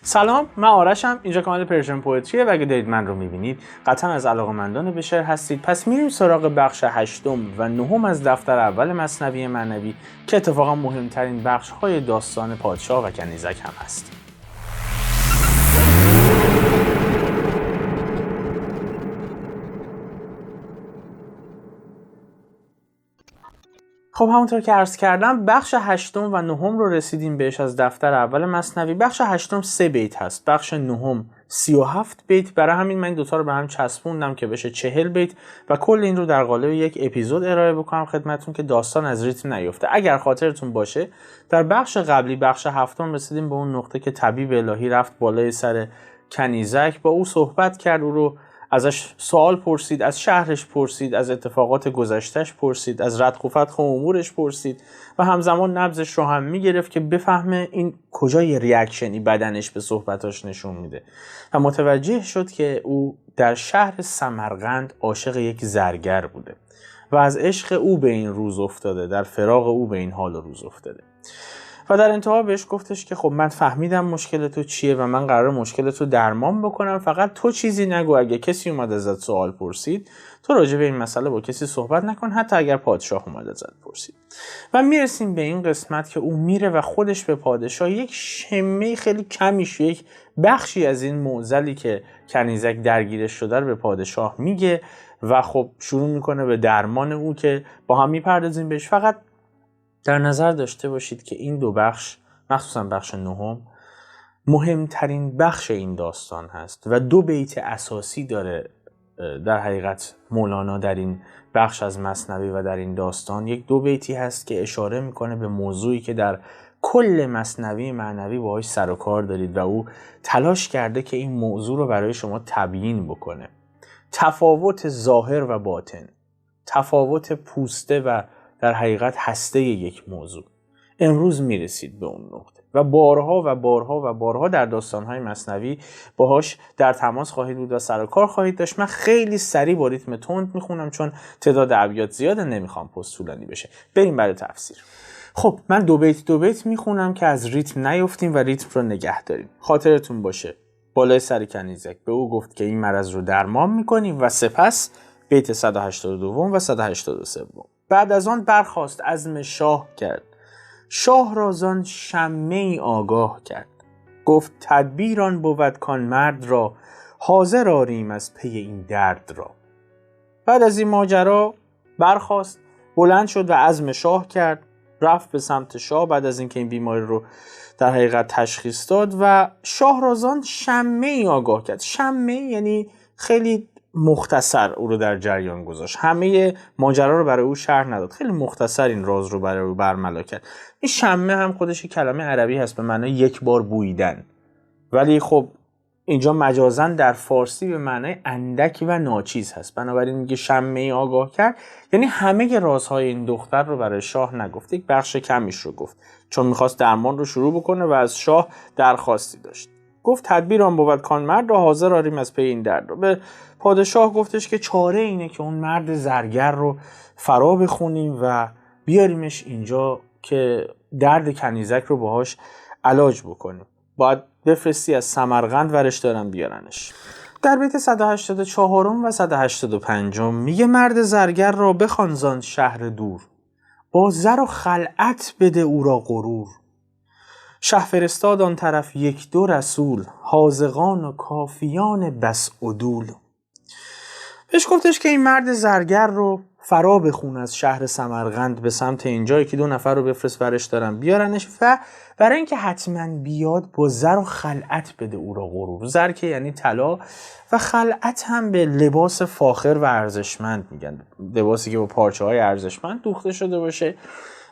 سلام، من آرشم. اینجا کانال پرژن پوئتریه و اگه دارید من رو میبینید قطعا از علاقه‌مندان به شعر هستید. پس میریم سراغ بخش 8 و 9 از دفتر اول مثنوی معنوی که اتفاقا مهمترین بخش‌های داستان پادشاه و کنیزک هم هست. خب همونطور که عرض کردم بخش 8 و 9 رو رسیدیم بهش از دفتر اول مثنوی. بخش 8 3 بیت هست، بخش 9 37 بیت. برای همین من این دوتا رو به هم چسبوندم که بشه 40 بیت و کل این رو در قالب یک اپیزود ارائه بکنم خدمتتون که داستان از ریتم نیفته. اگر خاطرتون باشه در بخش قبلی بخش 7 رسیدیم به اون نقطه که طبیب الهی رفت بالای سر کنیزک، با او صحبت کرد، او رو ازش سوال پرسید، از شهرش پرسید، از اتفاقات گذشتهش پرسید، از ردخ و فتخ امورش پرسید و همزمان نبضش رو هم میگرفت که بفهمه این کجای ریاکشنی بدنش به صحبتاش نشون میده و متوجه شد که او در شهر سمرقند عاشق یک زرگر بوده و از عشق او به این روز افتاده، در فراق او به این حال روز افتاده. و در انتها بهش گفتش که خب من فهمیدم مشکل تو چیه و من قراره مشکل تو درمان بکنم، فقط تو چیزی نگو. اگه کسی اومد ازت سوال پرسید تو راجع به این مسئله با کسی صحبت نکن، حتی اگر پادشاه اومد ازت پرسید. و میرسیم به این قسمت که او میره و خودش به پادشاه یک شمه خیلی کمیش، یک بخشی از این معضلی که کنیزک درگیرش شده رو به پادشاه میگه و خب شروع میکنه به درمان او که با هم میپردازیم بهش. فقط در نظر داشته باشید که این دو بخش، مخصوصا بخش 9، مهمترین بخش این داستان هست و 2 بیت اساسی داره در حقیقت مولانا در این بخش از مثنوی و در این داستان. یک 2 بیتی هست که اشاره میکنه به موضوعی که در کل مثنوی معنوی باهاش سر و کار دارید و او تلاش کرده که این موضوع رو برای شما تبیین بکنه. تفاوت ظاهر و باطن، تفاوت پوسته و در حقیقت هسته یک موضوع. امروز میرسید به اون نقطه و بارها و بارها و بارها در داستان‌های مثنوی باهاش در تماس خواهید بود و سر و کار خواهید داشت. من خیلی سریع با ریتم تند میخونم چون تعداد ابیات زیاده، نمیخوام پست طولانی بشه. بریم برای تفسیر. خب من 2 بیت میخونم که از ریتم نیفتیم و ریتم رو نگه داریم. خاطرتون باشه بالای سر کنیزک به او گفت که این مرض رو درمان میکنیم و سپس بیت 182 و 183. بعد از آن برخاست عزم شاه کرد، شاه را زان شمه آگاه کرد. گفت تدبیران بود کان مرد را، حاضر آریم از پی این درد را. بعد از این ماجرا برخاست، بلند شد و عزم شاه کرد، رفت به سمت شاه بعد از اینکه این بیماری رو در حقیقت تشخیص داد و شاه را زان شمه آگاه کرد. شمه یعنی خیلی مختصر او رو در جریان گذاشت، همه ماجرا رو برای او شرح نداد، خیلی مختصر این راز رو برای او برملا کرد. این شمه هم خودش کلمه عربی هست به معنای یک بار بویدن، ولی خب اینجا مجازاً در فارسی به معنای اندک و ناچیز هست. بنابراین میگه شمه آگاه کرد یعنی همه رازهای این دختر رو برای شاه نگفت، یک بخش کمیش رو گفت چون میخواست درمان رو شروع بکنه و از شاه درخواستی داشت. گفت تدبیر آن بود کان مرد را، حاضر آریم از پی این درد رو. به پادشاه گفتش که چاره اینه که اون مرد زرگر رو فرا بخونیم و بیاریمش اینجا که درد کنیزک رو باهاش علاج بکنیم. باید بفرستی از سمرقند ورش دارن بیارنش. در بیت 184 و 185 میگه مرد زرگر را بخوان زان شهر دور، با زر و خلعت بده او را غرور. شه فرستاد آن طرف 1-2 رسول، حاذقان و کافیان بس عدول. بهش گفتش که این مرد زرگر رو فرا بخون از شهر سمرقند به سمت اینجایی که 2 نفر رو بفرست ورش دارن بیارنش و برای اینکه حتما بیاد با زر و خلعت بده او را غرور. زر که یعنی طلا و خلعت هم به لباس فاخر و ارزشمند میگن، لباسی که با پارچه‌های ارزشمند دوخته شده باشه.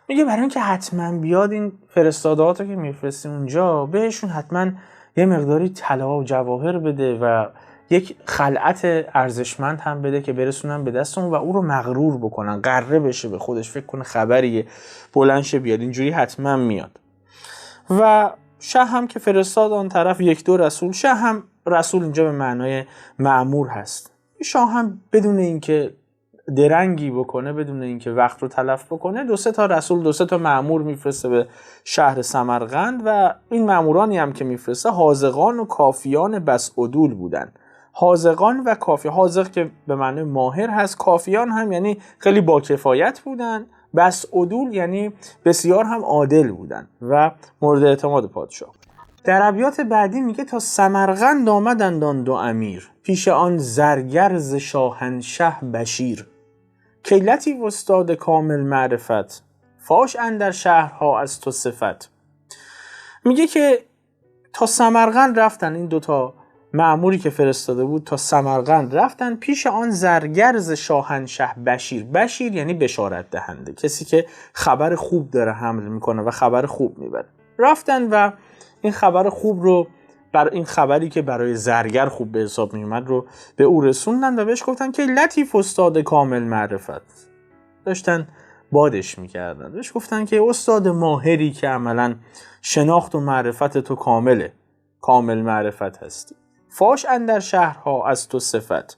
میگه برای اینکه حتما بیاد این فرستادهاتو که میفرستیم اونجا بهشون حتما یه مقداری طلا و جواهر بده و یک خلعت ارزشمند هم بده که برسونن به دستمون و او رو مغرور بکنن، غره بشه به خودش، فکر کنه خبریه بلند شه بیاد. اینجوری حتما میاد. و شه هم که فرستاد آن طرف 1-2 رسول. شه هم رسول اینجا به معنای مأمور هست. شاه هم بدون اینکه درنگی بکنه بدون اینکه وقت رو تلف بکنه، 2-3 تا رسول 2-3 تا مأمور میفرسته به شهر سمرقند و این مأمورانی هم که میفرسته حاذقان و کافیان بس عدول بودن. حاذقان و کافی، حاذق که به معنی ماهر هست، کافیان هم یعنی خیلی با کفایت بودن، بس عدول یعنی بسیار هم عادل بودن و مورد اعتماد پادشاه. در ابیات بعدی میگه تا سمرقند آمدند آن 2 امیر، پیش آن زرگر ز شاهنشه بشیر. کی لطیف استاد کامل معرفت، فاش اندر شهرها از تو صفت. میگه که تا سمرقند رفتن، این 2 تا مأموری که فرستاده بود تا سمرقند رفتن پیش آن زرگر ز شاهنشه بشیر. بشیر یعنی بشارت دهنده، کسی که خبر خوب داره حمل میکنه و خبر خوب میبره. رفتن و این خبر خوب رو این خبری که برای زرگر خوب به حساب میومد رو به او رسوندن و بهش گفتن که لطیف استاد کامل معرفت. داشتن بادش میکردن، بهش گفتن که استاد ماهری که عملا شناخت و معرفت تو کامله، کامل معرفت هستی. فاش اندر شهرها از تو صفت،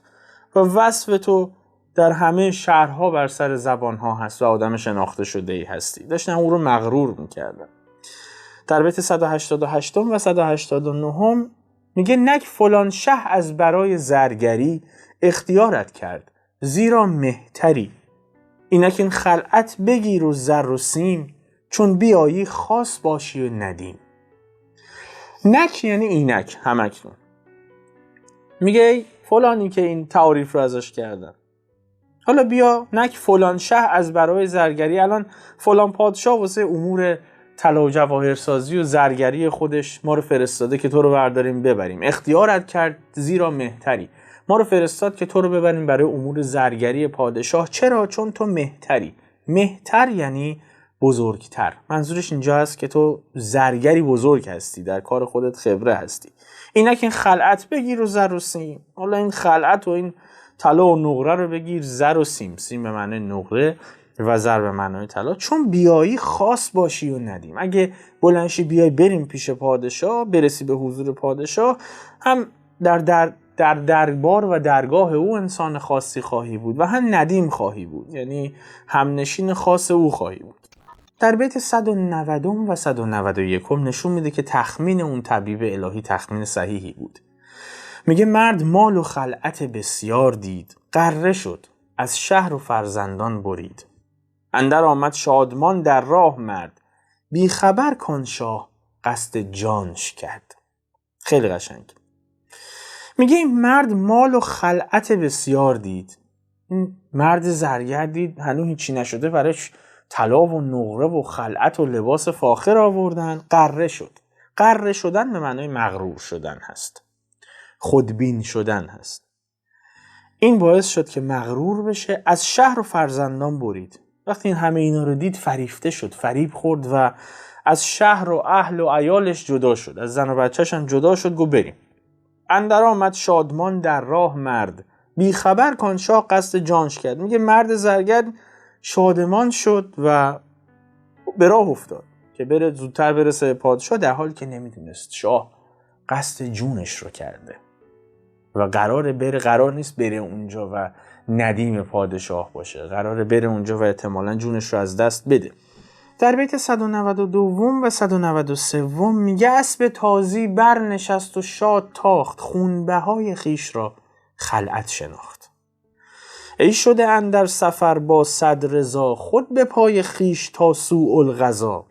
و وصف تو در همه شهرها بر سر زبانها هست و آدم شناخته شده ای هستی. داشتن او رو مغرور میکردن. در بیت 188 و 189 میگه نک فلان شه از برای زرگری اختیارت کرد زیرا مهتری. اینک این خلعت بگیر و زر و سیم چون بیایی خاص باشی و ندیم. نک یعنی اینک، همکنون. میگه فلانی که این تعریف رو ازش کردن، حالا بیا نک فلان شه از برای زرگری. الان فلان پادشاه واسه امور طلا و جواهرسازی و زرگری خودش ما رو فرستاده که تو رو برداریم ببریم. اختیارت کرد زیرا مهتری، ما رو فرستاد که تو رو ببریم برای امور زرگری پادشاه. چرا؟ چون تو مهتری. مهتر یعنی بزرگتر. منظورش اینجا هست که تو زرگری بزرگ هستی، در کار خودت خبره هستی. اینک این خلعت بگیر و زر و سیم. حالا این خلعت و این طلا و نقره رو بگیر، زر و سیم، سیم به معنی نقره و زر به معنای طلا، چون بیایی خاص باشی و ندیم. اگه بلنشی بیای بریم پیش پادشاه، برسی به حضور پادشاه، هم در دربار و درگاه او انسان خاصی خواهی بود و هم ندیم خواهی بود، یعنی همنشین خاص او خواهی بود. در بیت 190 و 191 نشون میده که تخمین اون طبیب الهی تخمین صحیحی بود. میگه مرد مال و خلعت بسیار دید، غره شد از شهر و فرزندان برید. اندر آمد شادمان در راه مرد، بی خبر کان شاه قصد جانش کرد. خیلی قشنگ. میگه این مرد مال و خلعت بسیار دید. این مرد زرگر دید هنوز هیچی نشده، برایش طلا و نقره و خلعت و لباس فاخر آوردن. غره شد. غره شدن به معنای مغرور شدن هست، خودبین شدن هست. این باعث شد که مغرور بشه، از شهر و فرزندان برید. وقتی این همه اینا رو دید فریفته شد، فریب خورد و از شهر و اهل و عیالش جدا شد، از زن و بچه‌ش هم جدا شد. گو بریم. اندر آمد شادمان در راه مرد، بی خبر کان شاه قصد جانش کرد. میگه مرد زرگر شادمان شد و به راه افتاد که بره زودتر برسه به پادشاه، در حالی که نمیدونست شاه قصد جونش رو کرده و قرار نیست بره اونجا و ندیم پادشاه باشه، قراره بره اونجا و احتمالاً جونش رو از دست بده. در بیت 192 و 193 میگه اسب تازی بر نشست و شاد تاخت، خونبهای خیش را خلعت شناخت. ای شده اندر سفر با صد رضا، خود به پای خیش تا سوء القضا.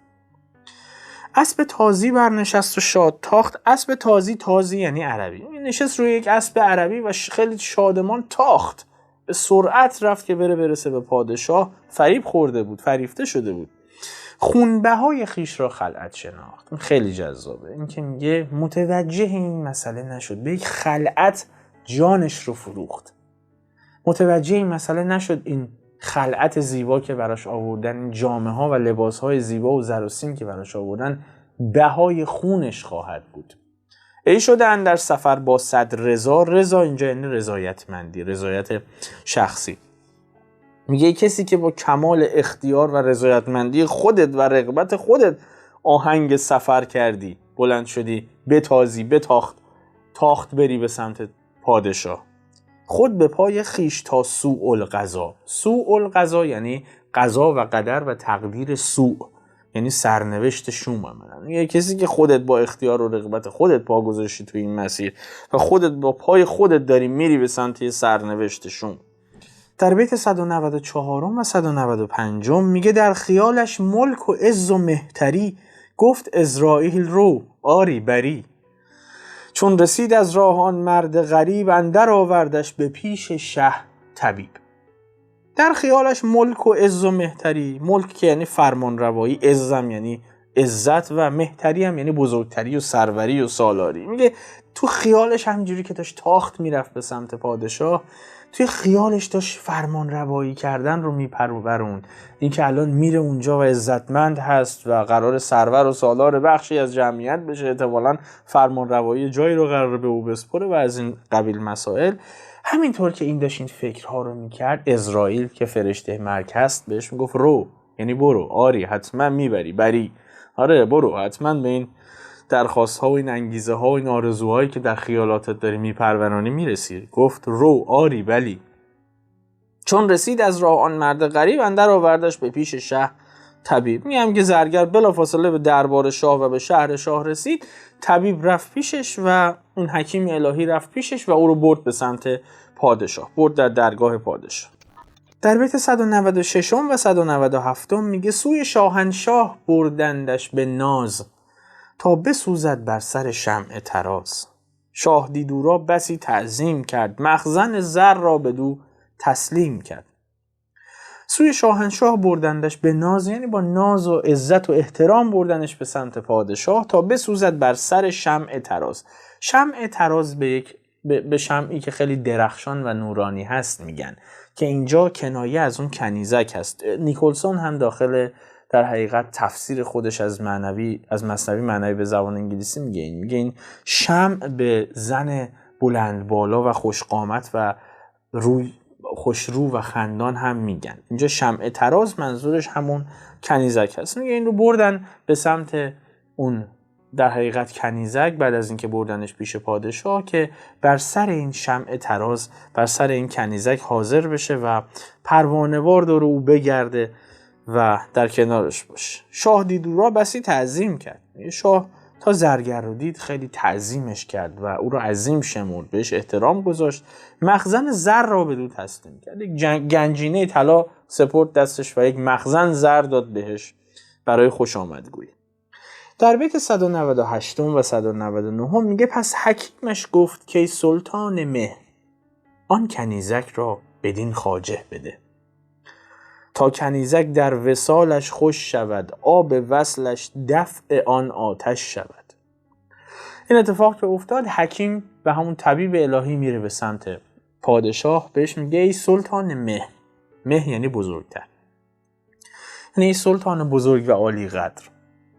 اسب تازی برنشست و شاد تاخت. اسب تازی یعنی عربی. نشست روی یک اسب عربی و خیلی شادمان تاخت، به سرعت رفت که برسه به پادشاه. فریب خورده بود، فریفته شده بود. خونبهای خیش را خلعت شناخت. خیلی جذابه این که میگه متوجه این مسئله نشد، به یک خلعت جانش رو فروخت. متوجه این مسئله نشد این خلعت زیبا که براش آوردن، این جامه ها و لباس های زیبا و زر و سیم که براش آوردن، بهای خونش خواهد بود. ای شده اندر سفر با صد رضا. رضا اینجا یعنی رضایتمندی، رضایت شخصی. میگه کسی که با کمال اختیار و رضایتمندی خودت و رغبت خودت آهنگ سفر کردی، بلند شدی، بتازی، تاخت بری به سمت پادشاه. خود به پای خیش تا سوء القضا. سوء القضا یعنی قضا و قدر و تقدیر سوء، یعنی سرنوشت شوم. یه کسی که خودت با اختیار و رغبت خودت پا گذاشتی توی این مسیر و خودت با پای خودت داری میری به سمت سرنوشت شوم. در بیت 194 و 195 میگه در خیالش ملک و عز و مهتری، گفت عزراییل رو آری بری. چون رسید از راه آن مرد غریب، اندر آوردش به پیش شه طبیب. در خیالش ملک و عز و مهتری، ملک که یعنی فرمان روایی، عزم یعنی عزت و مهتری هم یعنی بزرگتری و سروری و سالاری. میگه تو خیالش همینجوری که داشت تاخت میرفت به سمت پادشاه، توی خیالش داشت فرمان روایی کردن رو میپرورون، این که الان میره اونجا و عزتمند هست و قرار سرور و سالار بخشی از جمعیت بشه، احتمالاً فرمان روایی جایی رو قرار به او بسپره و از این قبیل مسائل. همینطور که این داشت این فکرها رو میکرد، عزراییل که فرشته مرگ هست بهش میگفت رو، یعنی برو، آری حتما میبری، بری، آره برو حتما به این درخواست ها و این انگیزه ها و این آرزوهایی که در خیالاتت داری میپرورانی میرسی. گفت رو آری بلی. چون رسید از راه آن مرد غریب، اندر آوردش به پیش شه طبیب. میگم که زرگر بلافاصله به دربار شاه و به شهر شاه رسید. طبیب رفت پیشش و اون حکیم الهی رفت پیشش و او رو برد به سمت پادشاه، برد در درگاه پادشاه. در بیت 196 و 197 میگه سوی شاهنشاه بردندش به ناز، تا بسوزد بر سر شمع طراز. شاه دید او را بسی تعظیم کرد، مخزن زر را بدو تسلیم کرد. سوی شاهنشاه بردندش به ناز، یعنی با ناز و عزت و احترام بردنش به سمت پادشاه تا بسوزد بر سر شمع طراز. شمع طراز به شمعی که خیلی درخشان و نورانی هست میگن، که اینجا کنایه از اون کنیزک هست. نیکلسون هم داخل در حقیقت تفسیر خودش از مثنوی معنوی به زبان انگلیسی میگه این شمع به زن بلند بالا و خوشقامت و خوشرو و خندان هم میگن. اینجا شمع طراز منظورش همون کنیزک هست. میگه این رو بردن به سمت اون در حقیقت کنیزک، بعد از اینکه بردنش پیش پادشاه که بر سر این شمع طراز، بر سر این کنیزک حاضر بشه و پروانه‌وار دور او بگرده و در کنارش باشه. شاه دید او را بسی تعظیم کرد. شاه تا زرگر رو دید خیلی تعظیمش کرد و او را عظیم شمرد، بهش احترام گذاشت، مخزن زر را بدو تسلیم کرد. یک گنجینه طلا سپرد دستش و یک مخزن زر داد بهش برای خوش آمدگویی. در بیت 198 و 199 میگه پس حکیمش گفت که سلطان مه، آن کنیزک را بدین خواجه بده. تا کنیزک در وصالش خوش شود، آب وصلش دفع آن آتش شود. این اتفاق که افتاد، حکیم و همون طبیب الهی میره به سمت پادشاه، بهش میگه ای سلطان مه، مه یعنی بزرگتر، یعنی ای سلطان بزرگ و عالی قدر،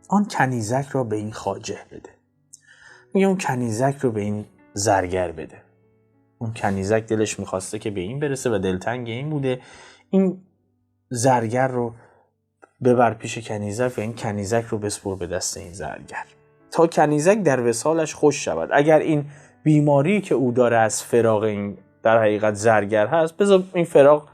آن کنیزک را به این خواجه بده. میگه اون کنیزک رو به این زرگر بده. اون کنیزک دلش میخواسته که به این برسه و دلتنگ این بوده. این زرگر رو ببر پیش کنیزک و این کنیزک رو بسپر به دست این زرگر تا کنیزک در وصالش خوش شود. اگر این بیماری که او داره از فراق این در حقیقت زرگر هست، بذار این فراق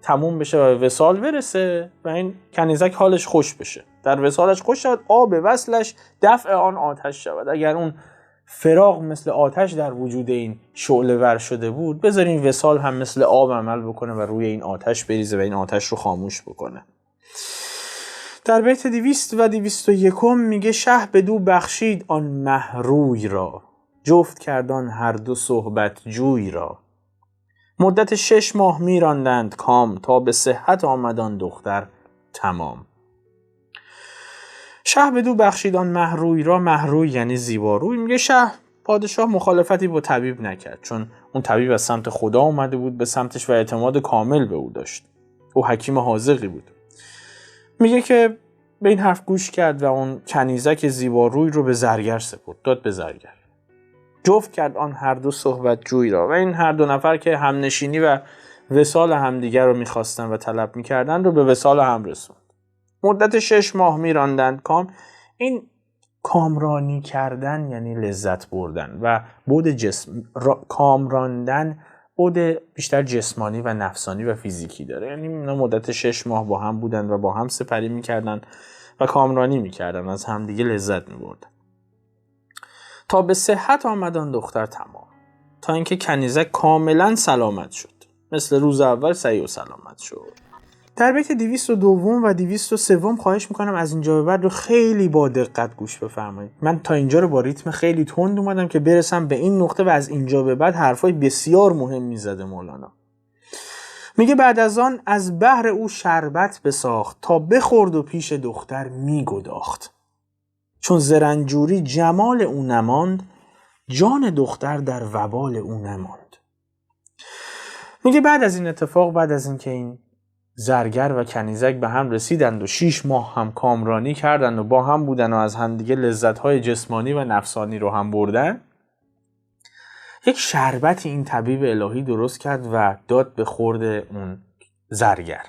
تموم بشه و به وصال برسه و این کنیزک حالش خوش بشه، در وصالش خوش شود، آب وصلش دفع آن آتش شود. اگر اون فراق مثل آتش در وجود این شعله ور شده بود، بذار این وصال هم مثل آب عمل بکنه و روی این آتش بریزه و این آتش رو خاموش بکنه. در بیت 200 و 201 میگه شه بدو بخشید آن مه روی را، جفت کردان هر دو صحبت جوی را. مدت 6 ماه میراندند کام، تا به صحت آمدان دختر تمام. شه بدو بخشید آن مه روی را، مه روی یعنی زیباروی. میگه پادشاه مخالفتی با طبیب نکرد، چون اون طبیب از سمت خدا اومده بود به سمتش و اعتماد کامل به او داشت. او حکیم حاذقی بود. میگه که به این حرف گوش کرد و اون کنیزک زیباروی رو به زرگر سپرد، داد به زرگر. جفت کرد آن هر دو صحبت جوی را، و این هر دو نفر که همنشینی و وصال همدیگر رو میخواستن و طلب میکردن رو به وصال هم رسوند. مدت 6 ماه میراندند کام. این کامرانی کردن یعنی لذت بردن و بود جسم. کامراندن عود بیشتر جسمانی و نفسانی و فیزیکی داره. یعنی اینا مدت 6 ماه با هم بودن و با هم سپری میکردن و کامرانی میکردن، از هم دیگه لذت میبردن تا به صحت آمدن دختر تمام، تا اینکه کنیزک کاملا سلامت شد، مثل روز اول صحیح و سلامت شد. در بیت 202 و 203 خواهش میکنم از اینجا به بعد رو خیلی با دقت گوش بفرمایید. من تا اینجا رو با ریتم خیلی تند اومدم که برسم به این نقطه و از اینجا به بعد حرفای بسیار مهم میزده مولانا. میگه بعد از آن از بحر او شربت بساخت، تا بخورد و پیش دختر میگداخت. چون زرنجوری جمال او نماند، جان دختر در وبال او نماند. میگه بعد از این اتفاق، بعد از این که این زرگر و کنیزک به هم رسیدند و 6 ماه هم کامرانی کردند و با هم بودن و از هم دیگه لذت‌های جسمانی و نفسانی رو هم بردن، یک شربتی این طبیب الهی درست کرد و داد به خورد اون زرگر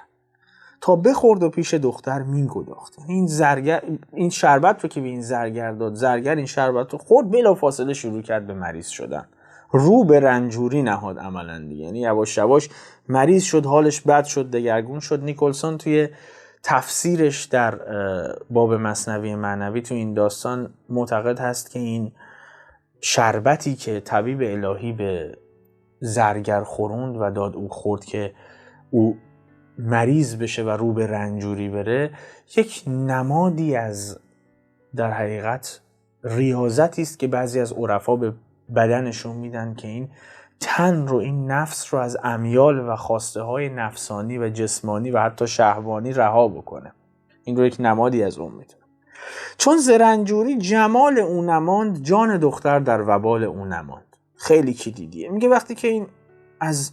تا بخورد و پیش دختر میگداخت. این زرگر این شربت رو که به این زرگر داد، زرگر این شربت رو خورد، بلافاصله شروع کرد به مریض شدن، رو به رنجوری نهاد عملاً دیگه. یعنی یواش یواش مریض شد، حالش بد شد، دگرگون شد. نیکلسون توی تفسیرش در باب مثنوی معنوی تو این داستان معتقد هست که این شربتی که طبیب الهی به زرگر خوروند و داد او خورد که او مریض بشه و رو به رنجوری بره، یک نمادی از در حقیقت ریاضتی است که بعضی از عرفا به بدنشون میدن که این تن رو، این نفس رو از امیال و خواسته های نفسانی و جسمانی و حتی شهوانی رها بکنه. این رو یک نمادی از اون میدونه. چون زرنجوری جمال اون نماند، جان دختر در وبال اون نماند. خیلی کلیدیه. میگه وقتی که این از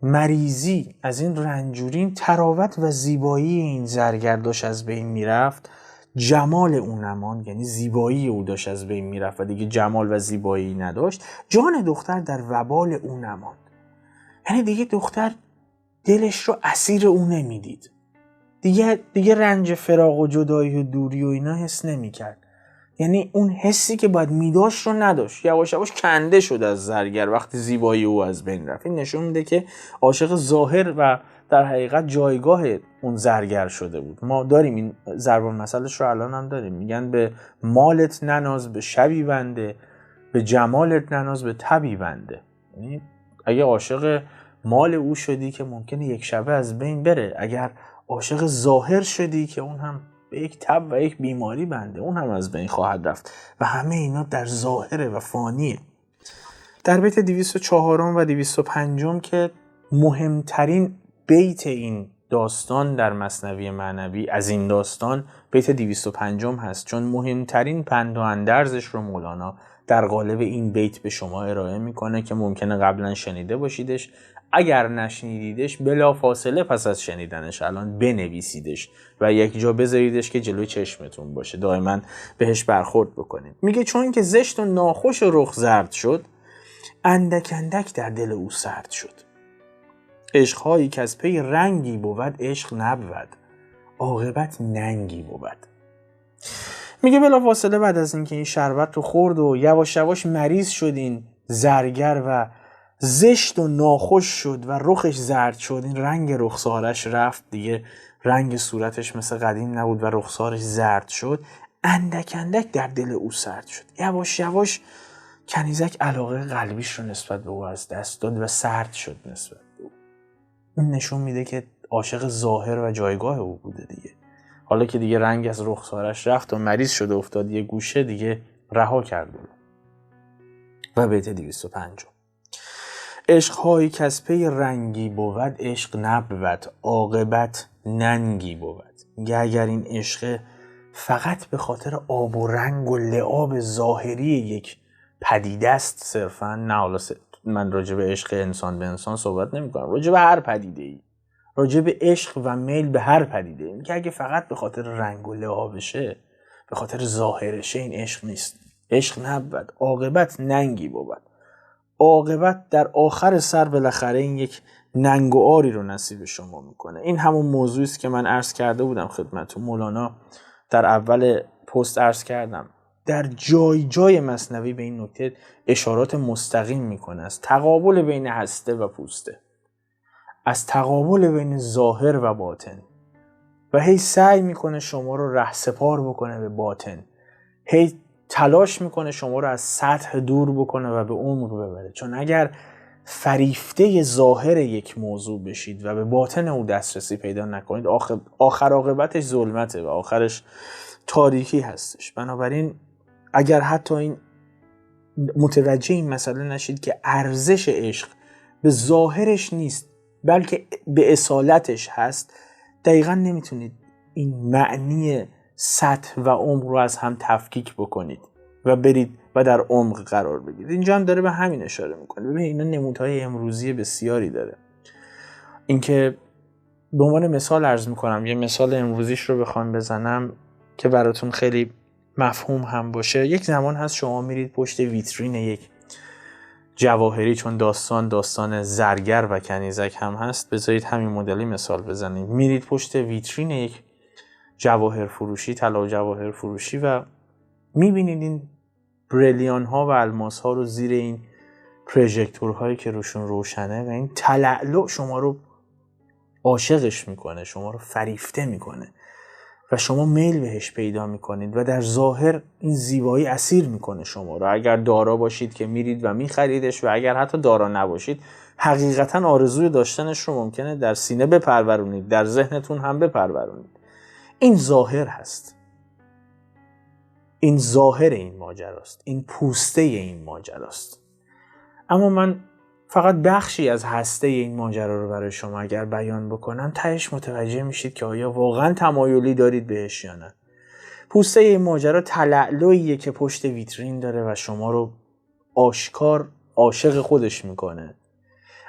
مریضی، از این رنجوری، این تراوت و زیبایی این زرگر داشت از بین میرفت، جمال اون نماند، یعنی زیبایی او داشت از بین میرفت و دیگه جمال و زیبایی نداشت، جان دختر در وبال اون نماند. یعنی دیگه دختر دلش رو اسیر او نمیدید، دیگه رنج فراق و جدایی و دوری و اینا حس نمیکرد. یعنی اون حسی که باید میداشت رو نداشت. یواش یواش کنده شد از زرگر وقتی زیبایی او از بین رفت. این نشون میده که عاشق ظاهر و در حقیقت جایگاه اون زرگر شده بود. ما داریم این ضرب المثلش رو الان هم داریم، میگن به مالت نناز به شبی بنده، به جمالت نناز به تبی بنده. یعنی اگه عاشق مال او شدی که ممکنه یک شبه از بین بره، اگر عاشق ظاهر شدی که اون هم به یک تب و یک بیماری بنده، اون هم از بین خواهد رفت و همه اینا در ظاهره و فانیه. در بیت 204 و 205 که مهمترین بیت این داستان در مثنوی معنوی از این داستان بیت 205 هست، چون مهمترین پند و اندرزش رو مولانا در قالب این بیت به شما ارائه میکنه که ممکنه قبلا شنیده باشیدش، اگر نشنیدیدش بلا فاصله پس از شنیدنش الان بنویسیدش و یک جا بذاریدش که جلوی چشمتون باشه، دائما بهش برخورد بکنید. میگه چون که زشت و ناخوش و رخ زرد شد، اندک اندک در دل او سرد شد. عشقهایی که از پی رنگی بود، عشق نبود، عاقبت ننگی بود. میگه بلا فاصله بعد از اینکه این شربت رو خورد و یواش یواش مریض شد این زرگر و زشت و ناخوش شد و رخش زرد شد، این رنگ رخسارش رفت دیگه، رنگ صورتش مثل قدیم نبود و رخسارش زرد شد، اندک اندک در دل او سرد شد. یواش یواش کنیزک علاقه قلبیش رو نسبت به او از دست داد و سرد شد نسبت به او. این نشون میده که عاشق ظاهر و جایگاه او بوده دیگه. حالا که دیگه رنگ از رخسارش رفت و مریض شد و افتاد یه گوشه، دیگه رها کرد او. و بیت 205 عشقهایی که از پی رنگی بود، عشق نبود، عاقبت ننگی بود. میگه اگر این عشق فقط به خاطر آب و رنگ و لعاب ظاهری یک پدیده است صرفا، نه حالا من راجع به عشق انسان به انسان صحبت نمی کنم، راجع به هر پدیده ای، راجع به عشق و میل به هر پدیده ای، میگه اگه فقط به خاطر رنگ و لعابشه، به خاطر ظاهرشه، این عشق نیست. عشق نبود، عاقبت ننگی بود. عاقبت در آخر سر بالاخره این یک ننگ و آری رو نصیب شما میکنه. این همون موضوعی است که من عرض کرده بودم خدمتتون. مولانا در اول پست عرض کردم در جای جای مثنوی به این نکته اشارات مستقیم میکنه، از تقابل بین هسته و پوسته، از تقابل بین ظاهر و باطن، و هی سعی میکنه شما رو رهسپار بکنه به باطن، هی تلاش میکنه شما رو از سطح دور بکنه و به عمق ببره. چون اگر فریفته ظاهر یک موضوع بشید و به باطن او دسترسی پیدا نکنید، آخر عاقبتش ظلمته و آخرش تاریکی هستش. بنابراین اگر حتی این متوجه این مسئله نشید که ارزش عشق به ظاهرش نیست بلکه به اصالتش هست، دقیقا نمیتونید این معنی سطح و عمق رو از هم تفکیک بکنید و برید و در عمق قرار بگیرید. اینجا هم داره به همین اشاره میکنه. ببین اینا نمودهای امروزی بسیاری داره. اینکه به عنوان مثال عرض میکنم، یه مثال امروزیش رو بخوام بزنم که براتون خیلی مفهوم هم باشه. یک زمان هست شما میرید پشت ویترین یک جواهری، چون داستان زرگر و کنیزک هم هست، بذارید همین مدلی مثال بزنیم. میرید پشت ویترین یک جواهر فروشی، طلا و جواهر فروشی، و میبینید این بریلیان ها و الماس ها رو زیر این پروژکتورهایی که روشون روشنه و این تلالو شما رو عاشقش میکنه، شما رو فریفته میکنه و شما میل بهش پیدا میکنید و در ظاهر این زیبایی اسیر میکنه شما رو. اگر دارا باشید که میرید و میخریدش، و اگر حتی دارا نباشید حقیقتا آرزوی داشتنش رو ممکنه در سینه بپرورونید، در ذهنتون هم بپرورونید. این ظاهر هست، این ظاهر این ماجراست، این پوسته این ماجراست. اما من فقط بخشی از هسته این ماجرا رو برای شما اگر بیان بکنم، تهش متوجه میشید که آیا واقعا تمایلی دارید بهش یا نه. پوسته این ماجرا تلالوییه که پشت ویترین داره و شما رو آشکار عاشق خودش میکنه.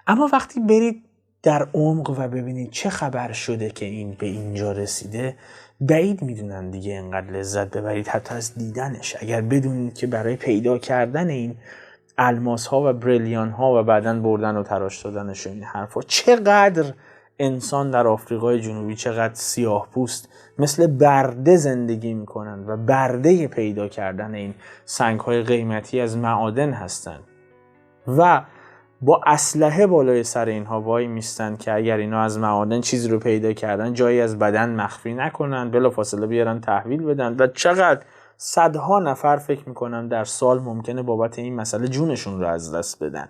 اما وقتی برید در عمق و ببینید چه خبر شده که این به اینجا رسیده، بعید میدونن دیگه اینقدر لذت ببرید حتی از دیدنش. اگر بدونید که برای پیدا کردن این الماس ها و بریلیان ها و بعدن بردن و تراش دادنش و این حرفا، چقدر انسان در آفریقای جنوبی، چقدر سیاه پوست مثل برده زندگی میکنن و برده پیدا کردن این سنگ های قیمتی از معادن هستن و با اسلحه بالای سر اینها وای میستن که اگر اینا از معادن چیزی رو پیدا کردن جایی از بدن مخفی نکنن، بلافاصله بیارن تحویل بدن. و چقدر صدها نفر فکر میکنن در سال ممکنه بابت این مسئله جونشون رو از دست بدن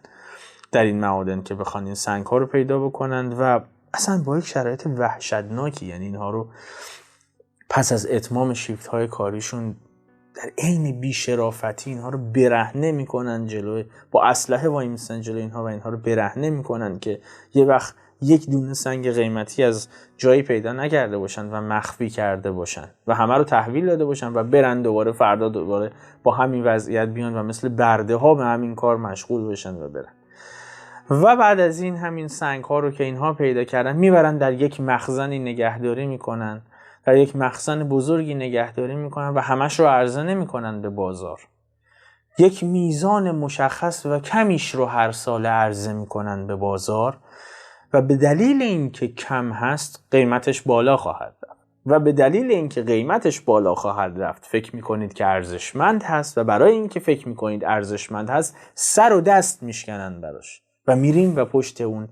در این معادن که بخوان این سنگ ها رو پیدا بکنن و اصلا با یک شرایط وحشتناکی. یعنی اینها رو پس از اتمام شیفت های کاریشون در عین بی‌شرافتی اینها رو برهنه میکنن، جلوی با اسلحه وای میستن جلوی اینها و اینها رو برهنه میکنن که یه وقت یک دونه سنگ قیمتی از جایی پیدا نکرده باشن و مخفی کرده باشن و همه رو تحویل داده باشن و برن دوباره فردا دوباره با همین وضعیت بیان و مثل برده ها به همین کار مشغول بشن و برن. و بعد از این همین سنگ ها رو که اینها پیدا کردن میبرن در یک مخزنی نگهداری میکنن، در یک مخزن بزرگی نگهداری میکنن و همش رو عرضه نمیکنن به بازار. یک میزان مشخص و کمیش رو هر سال عرضه میکنن به بازار و به دلیل اینکه کم هست قیمتش بالا خواهد رفت و به دلیل اینکه قیمتش بالا خواهد رفت فکر میکنید که ارزشمند هست و برای اینکه فکر میکنید ارزشمند هست سر و دست میشکنن براش و میریم و پشت اون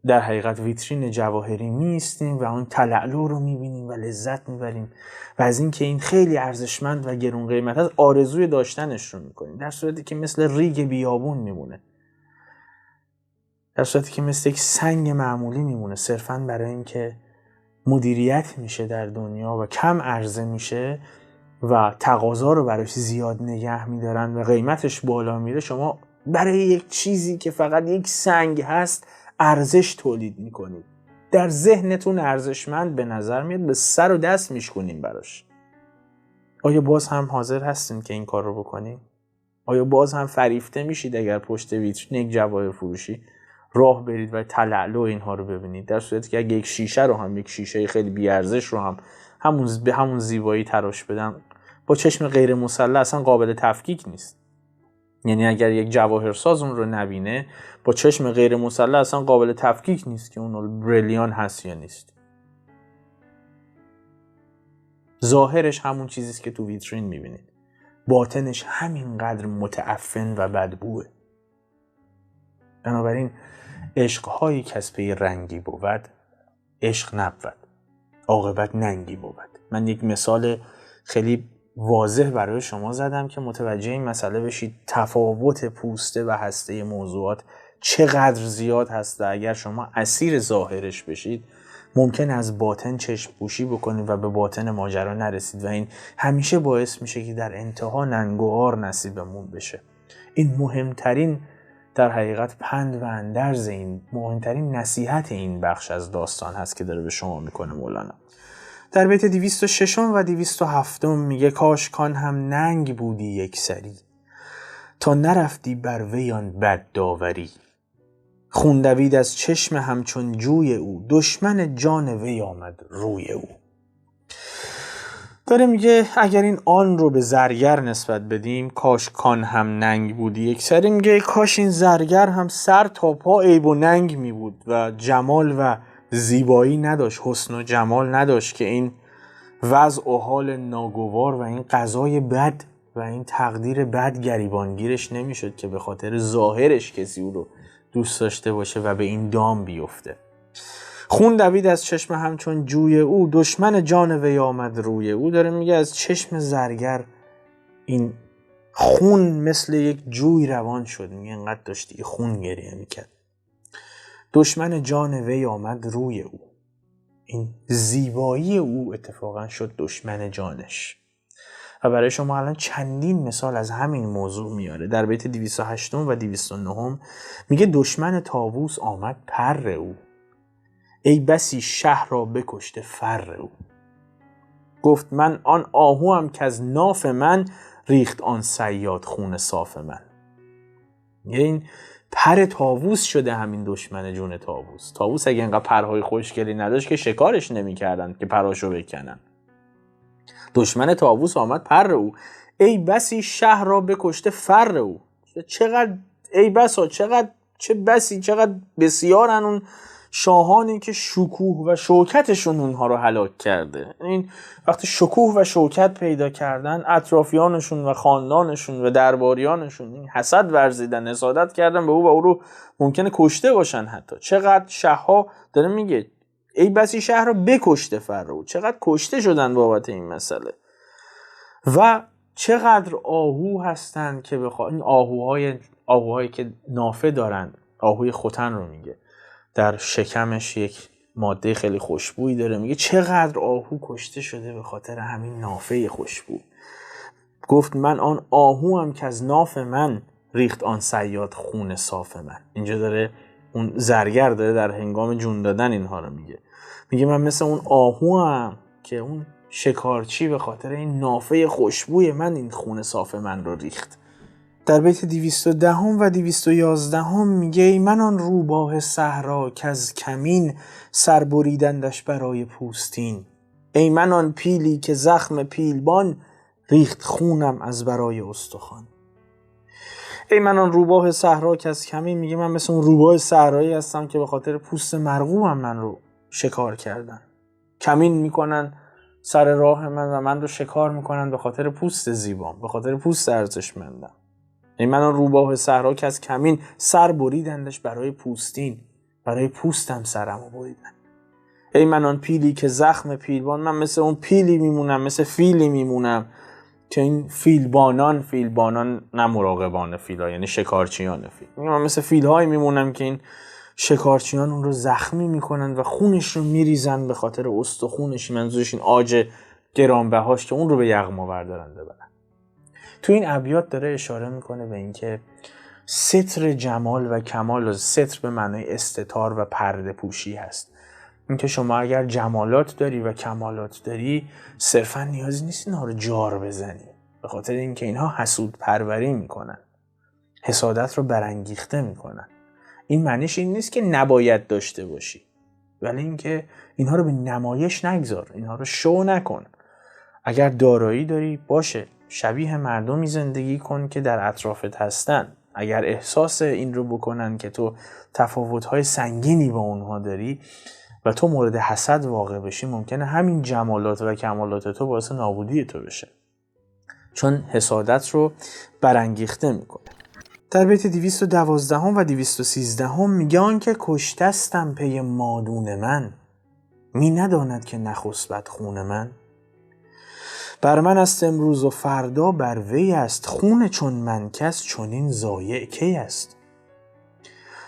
در حقیقت ویترین جواهری میستیم و اون تلالو رو میبینیم و لذت میبریم و از اینکه این خیلی ارزشمند و گرون قیمت هست آرزوی داشتنش رو میکنیم، در صورتی که مثل ریگ بیابون میمونه، در صورتی که مثل یک سنگ معمولی میمونه، صرفاً برای اینکه مدیریت میشه در دنیا و کم عرضه میشه و تقاضا رو براش زیاد نگه میدارن و قیمتش بالا میره. شما برای یک چیزی که فقط یک سنگ هست ارزش تولید میکنید، در ذهنتون ارزشمند به نظر میاد، به سر و دست میشکنیم براش. آیا باز هم حاضر هستین که این کار رو بکنیم؟ آیا باز هم فریفته میشید اگر پشت ویترین یک جواهر فروشی راه برید و تلالو اینها رو ببینید، در صورتی که اگه یک شیشه رو هم، یک شیشه خیلی بی‌ارزش رو هم به همون زیبایی تراش بدن، با چشم غیر مسلح اصلا قابل تفکیک نیست. یعنی اگر یک جواهرساز اون رو نبینه، با چشم غیر مسلح اصلا قابل تفکیک نیست که اون بریلیان هست یا نیست. ظاهرش همون چیزیست که تو ویترین میبینید باطنش همینقدر متعفن و بدبوه. بنابراین عشقهایی کس پی رنگی بود، عشق نبود، عاقبت ننگی بود. من یک مثال خیلی واضح برای شما زدم که متوجه این مسئله بشید تفاوت پوسته و هسته موضوعات چقدر زیاد هست و اگر شما اسیر ظاهرش بشید ممکن از باطن چشم پوشی بکنید و به باطن ماجرا نرسید و این همیشه باعث میشه که در انتها ننگوار نصیبمون بشه. این مهمترین در حقیقت پند و اندرز، این مهمترین نصیحت این بخش از داستان هست که داره به شما میکنه مولانا. در بیت 206 و 207 میگه کاش کان هم ننگ بودی یک سری، تا نرفتی بر ویان بد داوری. خون دوید از چشم همچون جوی او، دشمن جان وی آمد روی او. داره میگه اگر این آن رو به زرگر نسبت بدیم، کاش کان هم ننگ بودی یک سری، میگه کاش این زرگر هم سر تا پا عیب و ننگ می بود و جمال و زیبایی نداشت، حسن و جمال نداشت که این وضع و حال ناگوار و این قضای بد و این تقدیر بد گریبانگیرش نمیشد که به خاطر ظاهرش کسی او رو دوست داشته باشه و به این دام بیفته. خون دوید از چشم همچون جوی او، دشمن جان وی آمد روی او. داره میگه از چشم زرگر این خون مثل یک جوی روان شد، میگه انقدر داشتی خون گریه میکرد. دشمن جان وی آمد روی او، این زیبایی او اتفاقا شد دشمن جانش. و برای شما الان چندین مثال از همین موضوع میاره. در بیت 208 و 209 میگه دشمن طاووس آمد پر او، ای بسی شهر را بکشته فر او. گفت من آن آهوام که از ناف من، ریخت آن صیاد خون صاف من. این پر طاووس شده همین دشمن جون طاووس. طاووس اگه اینقدر پرهای خوشگلی نداشت که شکارش نمی‌کردن که پراشو بکنن. دشمن طاووس آمد پر او، ای بسی شهر را بکشته فر او. چقدر ای بسا، چه بسی، چقدر بسیارن اون شاهانی که شکوه و شوکتشون اونها رو هلاک کرده. این وقتی شکوه و شوکت پیدا کردن، اطرافیانشون و خاندانشون و درباریانشون این حسد ورزیدن، حسادت کردن به او و او رو ممکنه کشته باشن. حتی چقدر شهرها، داره میگه ای بسی شهر رو بکشته فر او، چقدر کشته شدن بابت این مسئله. و چقدر آهو هستن که این آهوهایی که نافه دارن، آهوی ختن رو میگه، در شکمش یک ماده خیلی خوشبویی داره، میگه چقدر آهو کشته شده به خاطر همین نافه خوشبو. گفت من آن آهوام که از ناف من، ریخت آن صیاد خون صاف من. اینجا داره اون زرگر داره در هنگام جون دادن اینها رو میگه من مثل اون آهوام که اون شکارچی به خاطر این نافه خوشبوی من این خون صاف من رو ریخت. در بیت 210 و 211 میگه ای من آن روباه صحرا که از کمین، سر بریدندش برای پوستین. ای من آن پیلی که زخم پیلبان، ریخت خونم از برای استخوان. ای من آن روباه صحرا که از کمین، میگه من مثل اون روباه صحرایی هستم که به خاطر پوست مرغوبم من رو شکار کردن. کمین میکنن سر راه من و من رو شکار میکنن به خاطر پوست زیبام، به خاطر پوست ارزشمندم. ای من آن روباه صحرا که از کمین، سر بریدندش برای پوستین، برای پوستم سرمو بریدن. ای من آن پیلی که زخم پیلبان، من مثل اون پیلی میمونم، مثل فیلی میمونم که این فیلبانان نه مراقبان فیلا، یعنی شکارچیان فیل. من مثل فیل‌هایی میمونم که این شکارچیان اون رو زخمی میکنن و خونش رو میریزن به خاطر استخونش، منظورش این عاج گرانبهاش که اون رو به یغما بردارن ببرن. تو این ابیات داره اشاره میکنه به اینکه ستر جمال و کمال، و ستر به معنای استتار و پرده پوشی هست. اینکه شما اگر جمالات داری و کمالات داری، صرفا نیازی نیست اینها رو جار بزنی، به خاطر اینکه اینها حسود پروری میکنن، حسادت رو برانگیخته میکنن. این معنیش این نیست که نباید داشته باشی، ولی اینکه اینها رو به نمایش نگذار، اینها رو شو نکن. اگر دارایی داری باشه، شبیه مردمی زندگی کن که در اطرافت هستن. اگر احساس این رو بکنن که تو تفاوت‌های سنگینی با اونها داری و تو مورد حسد واقع بشی، ممکنه همین جمالات و کمالات تو باعث نابودی تو بشه. چون حسادت رو برانگیخته میکنه. در بیت 212 و 213 میگه آن که کشتستم پی مادون من، می نداند که نخسبد خون من. بر من است امروز و فردا بر وی است، خون چون من کس چنین ضایع کی است.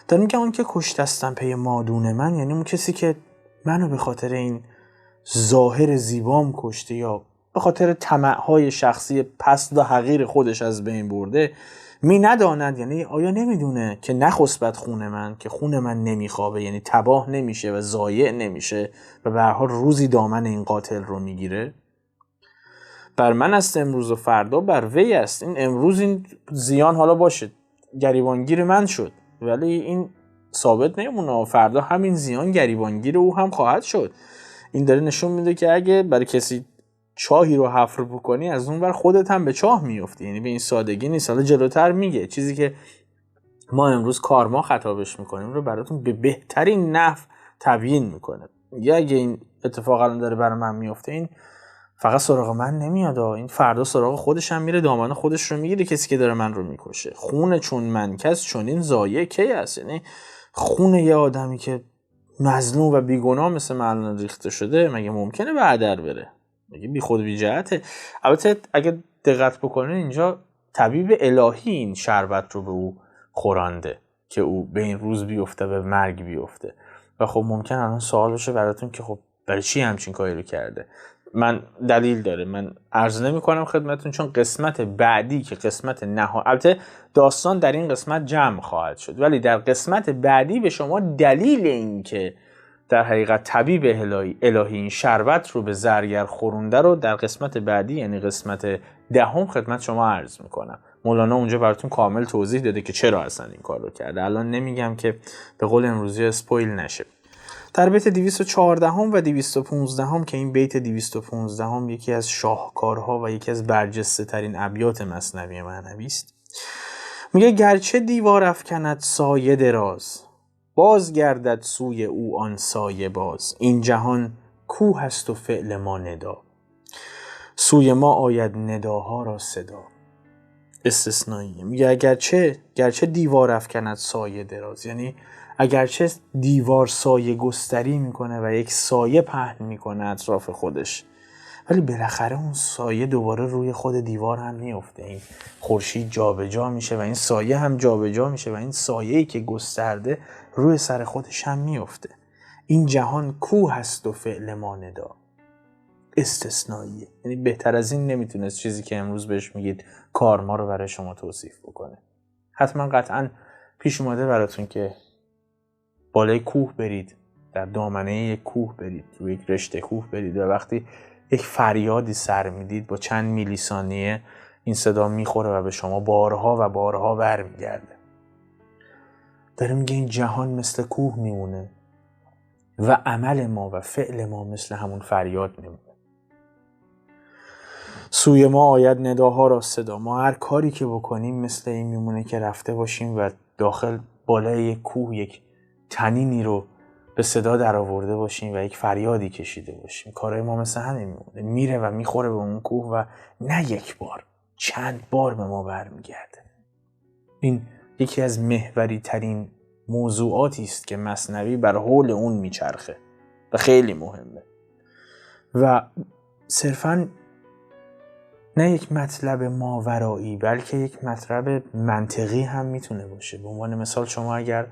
در میگه آن که کشتستم پی مادون من، یعنی اون کسی که منو به خاطر این ظاهر زیبام کشته یا به خاطر طمع‌های شخصی پست و حقیر خودش از بین برده، می نداند، یعنی آیا نمیدونه که نخسبد خون من، که خون من نمیخوابه، یعنی تباه نمیشه و ضایع نمیشه و به هر حال روزی دامن این قاتل رو میگیره. بر من است امروز و فردا بر وی است. این امروز این زیان حالا باشه گریبانگیر من شد، ولی این ثابت نمیمونه و فردا همین زیان گریبانگیر او هم خواهد شد. این داره نشون میده که اگه برای کسی چاهی رو حفر بکنی، از اون ور خودت هم به چاه میفتی. یعنی به این سادگی نیست. حالا جلوتر میگه چیزی که ما امروز کارما خطابش میکنیم رو براتون به بهترین نحو تبیین میکنه. یا اگه این اتفاق الان داره برای من میفته، این فقط سراغ من نمیاد، این فردا سراغ خودش هم میره، دامن خودش رو میگیره، کسی که داره من رو میکشه. خون چون من کس چنین ضایع کی است. یعنی خون یه آدمی که مظلوم و بیگناه مثل من ریخته شده، مگه ممکنه به هدر بره؟ مگه بی خود بی جهته؟ البته اگه دقت بکنین اینجا طبیب الهی این شربت رو به او خورانده که او به این روز بیفته، به مرگ بیفته. و خب ممکن الان سوال بشه براتون که خب برای چی همچین کاری رو کرده؟ من دلیل داره، من عرض نمی کنم خدمتون، چون قسمت بعدی که قسمت البته داستان در این قسمت جمع خواهد شد، ولی در قسمت بعدی به شما دلیل این که در حقیقت طبیب الهی این شربت رو به زرگر خورونده رو در قسمت بعدی، یعنی قسمت 10 خدمت شما عرض میکنم. مولانا اونجا براتون کامل توضیح داده که چرا اصلا این کار رو کرده. الان نمیگم که به قول امروزی اسپویل نشه. در بیت 214 و 215 که این بیت 215 یکی از شاهکارها و یکی از برجسته ترین ابیات مثنوی معنوی است، میگه گرچه دیوار افکند سایه دراز، باز گردد سوی او آن سایه باز. این جهان کوه است و فعل ما ندا، سوی ما آید نداها را صدا. استثنائیه. میگه گرچه دیوار افکند سایه دراز، یعنی اگرچه دیوار سایه گستری میکنه و یک سایه پهن میکنه اطراف خودش، ولی بالاخره اون سایه دوباره روی خود دیوار هم میفته. این خورشید جابجا میشه و این سایه هم جابجا میشه و این سایه‌ای که گسترده روی سر خودش هم میفته. این جهان کوه هست و فعل ما ندا. استثنائیه. یعنی بهتر از این نمیتونست چیزی که امروز بهش میگید کارما رو برای شما توصیف بکنه. حتما قطعا پیش اومده براتون که بالای کوه برید، در دامنه یک کوه برید، روی یک رشته کوه برید و وقتی یک فریادی سر میدید با چند میلی ثانیه این صدا میخوره و به شما بارها و بارها برمیگرده. داره میگه این جهان مثل کوه میمونه و عمل ما و فعل ما مثل همون فریاد میمونه. سوی ما آید نداها را صدا. ما هر کاری که بکنیم مثل این میمونه که رفته باشیم و داخل بالای یک کوه یک تنینی رو به صدا در آورده باشیم و یک فریادی کشیده باشیم. کارهای ما مثل همین میمونه، میره و میخوره به اون کوه و نه یک بار، چند بار به ما برمیگرده. این یکی از محوری ترین موضوعاتی است که مثنوی بر حول اون میچرخه و خیلی مهمه و صرفاً نه یک مطلب ماورایی بلکه یک مطلب منطقی هم میتونه باشه. به عنوان مثال شما اگر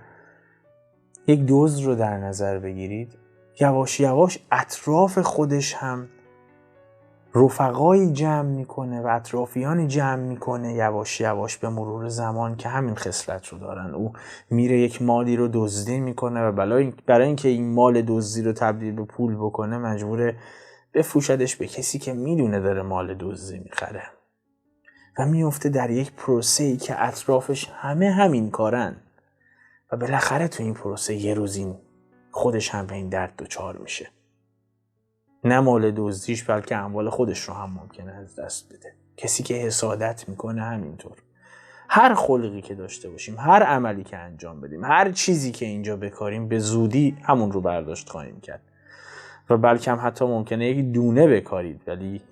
یک دزد رو در نظر بگیرید، یواش یواش اطراف خودش هم رفقایی جمع میکنه و اطرافیانی جمع میکنه یواش یواش به مرور زمان که همین خصلت رو دارن. او میره یک مالی رو دزدی میکنه و برای اینکه این مال دزدی رو تبدیل به پول بکنه مجبوره بفروشدش به کسی که میدونه داره مال دزدی میخره و میفته در یک پروسه‌ای که اطرافش همه همین کارن و بالاخره تو این پروسه یه روز این خودش هم به این درد دچار میشه. نه مال دزدیش بلکه اموال خودش رو هم ممکنه از دست بده. کسی که حسادت میکنه همینطور. هر خلقی که داشته باشیم، هر عملی که انجام بدیم، هر چیزی که اینجا بکاریم به زودی همون رو برداشت خواهیم کرد و بلکه هم حتی ممکنه یک دونه بکارید ولی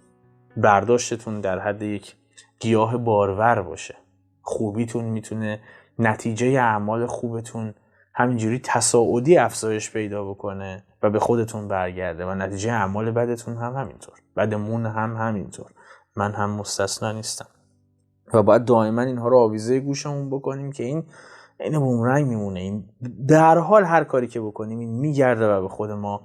برداشتتون در حد یک گیاه بارور باشه. خوبیتون میتونه نتیجه اعمال خوبتون همینجوری تصاعدی افزایش پیدا بکنه و به خودتون برگرده و نتیجه اعمال بدتون هم همینطور، بدمون هم همینطور، من هم مستثنا نیستم. و باید دائما اینها رو آویزه گوشمون بکنیم که این بومرنگ میمونه، این در حال هر کاری که بکنیم این میگرده و به خود ما